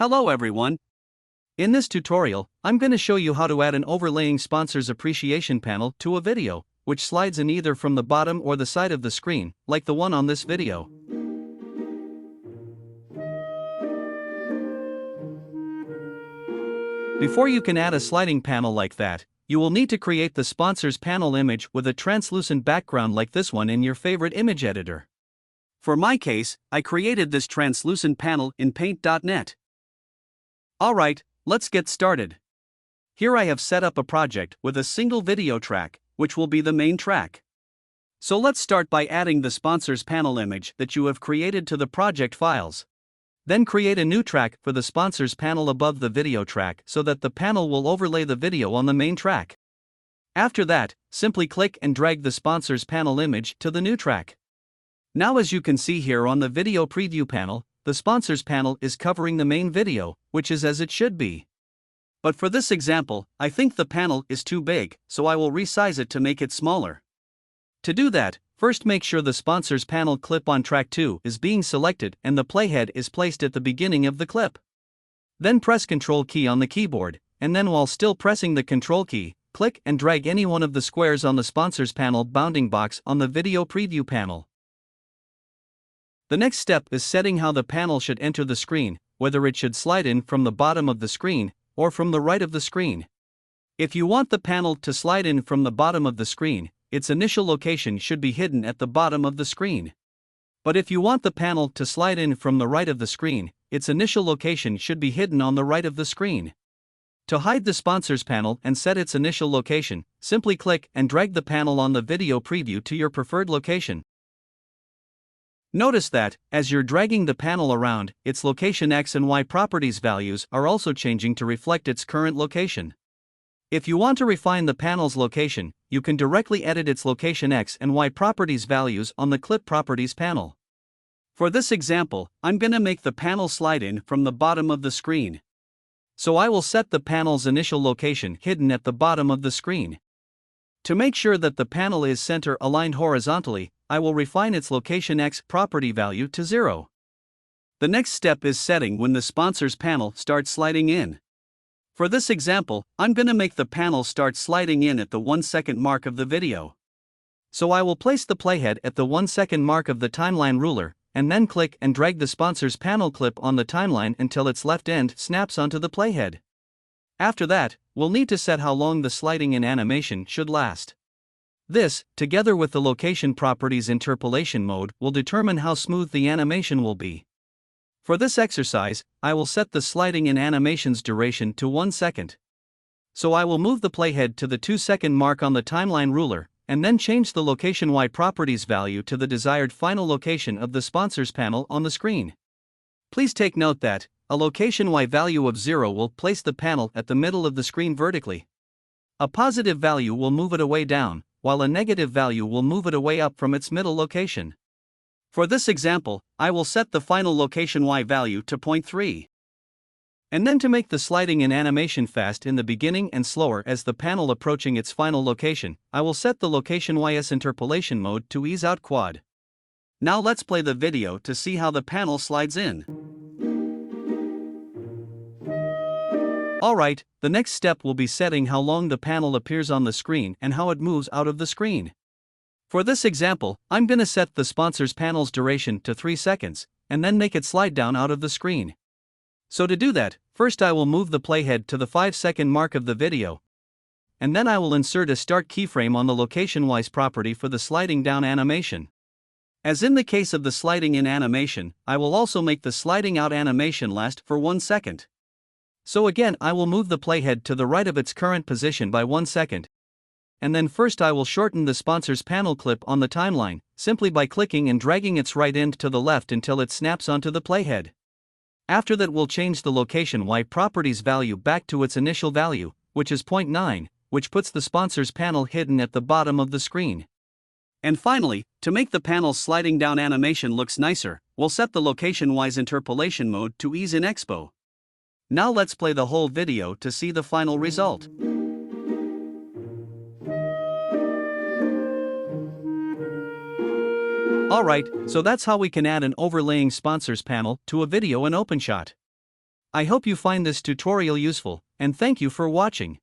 Hello everyone. In this tutorial, I'm going to show you how to add an overlaying sponsor's appreciation panel to a video, which slides in either from the bottom or the side of the screen, like the one on this video. Before you can add a sliding panel like that, you will need to create the sponsor's panel image with a translucent background like this one in your favorite image editor. For my case, I created this translucent panel in Paint.net. Alright, let's get started. Here I have set up a project with a single video track, which will be the main track. So let's start by adding the sponsor's panel image that you have created to the project files. Then create a new track for the sponsor's panel above the video track so that the panel will overlay the video on the main track. After that, simply click and drag the sponsor's panel image to the new track. Now as you can see here on the video preview panel, the sponsor's panel is covering the main video, which is as it should be. But for this example, I think the panel is too big, so I will resize it to make it smaller. To do that, first make sure the sponsor's panel clip on track 2 is being selected and the playhead is placed at the beginning of the clip. Then press Ctrl key on the keyboard, and then while still pressing the Ctrl key, click and drag any one of the squares on the sponsor's panel bounding box on the video preview panel. The next step is setting how the panel should enter the screen, whether it should slide in from the bottom of the screen or from the right of the screen. If you want the panel to slide in from the bottom of the screen, its initial location should be hidden at the bottom of the screen. But if you want the panel to slide in from the right of the screen, its initial location should be hidden on the right of the screen. To hide the sponsor's panel and set its initial location, simply click and drag the panel on the video preview to your preferred location. Notice that, as you're dragging the panel around, its location X and Y properties values are also changing to reflect its current location. If you want to refine the panel's location, you can directly edit its location X and Y properties values on the Clip Properties panel. For this example, I'm going to make the panel slide in from the bottom of the screen. So I will set the panel's initial location hidden at the bottom of the screen. To make sure that the panel is center aligned horizontally, I will refine its location X property value to 0. The next step is setting when the sponsor's panel starts sliding in. For this example, I'm going to make the panel start sliding in at the 1 second mark of the video. So I will place the playhead at the 1 second mark of the timeline ruler, and then click and drag the sponsor's panel clip on the timeline until its left end snaps onto the playhead. After that, we'll need to set how long the sliding in animation should last. This, together with the location properties interpolation mode, will determine how smooth the animation will be. For this exercise, I will set the sliding in animation's duration to 1 second. So I will move the playhead to the 2 second mark on the timeline ruler, and then change the location Y properties value to the desired final location of the sponsor's panel on the screen. Please take note that a location Y value of 0 will place the panel at the middle of the screen vertically. A positive value will move it away down, while a negative value will move it away up from its middle location. For this example, I will set the final location Y value to 0.3. And then to make the sliding in animation fast in the beginning and slower as the panel approaching its final location, I will set the location YS interpolation mode to ease out quad. Now let's play the video to see how the panel slides in. Alright, the next step will be setting how long the panel appears on the screen and how it moves out of the screen. For this example, I'm going to set the sponsor's panel's duration to 3 seconds, and then make it slide down out of the screen. So to do that, first I will move the playhead to the 5 second mark of the video, and then I will insert a start keyframe on the location-wise property for the sliding down animation. As in the case of the sliding in animation, I will also make the sliding out animation last for 1 second. So again I will move the playhead to the right of its current position by 1 second. And then first I will shorten the sponsor's panel clip on the timeline, simply by clicking and dragging its right end to the left until it snaps onto the playhead. After that we'll change the location Y properties value back to its initial value, which is 0.9, which puts the sponsor's panel hidden at the bottom of the screen. And finally, to make the panel's sliding down animation looks nicer, we'll set the location-wise interpolation mode to ease in expo. Now let's play the whole video to see the final result. Alright, so that's how we can add an overlaying sponsors panel to a video in OpenShot. I hope you find this tutorial useful, and thank you for watching.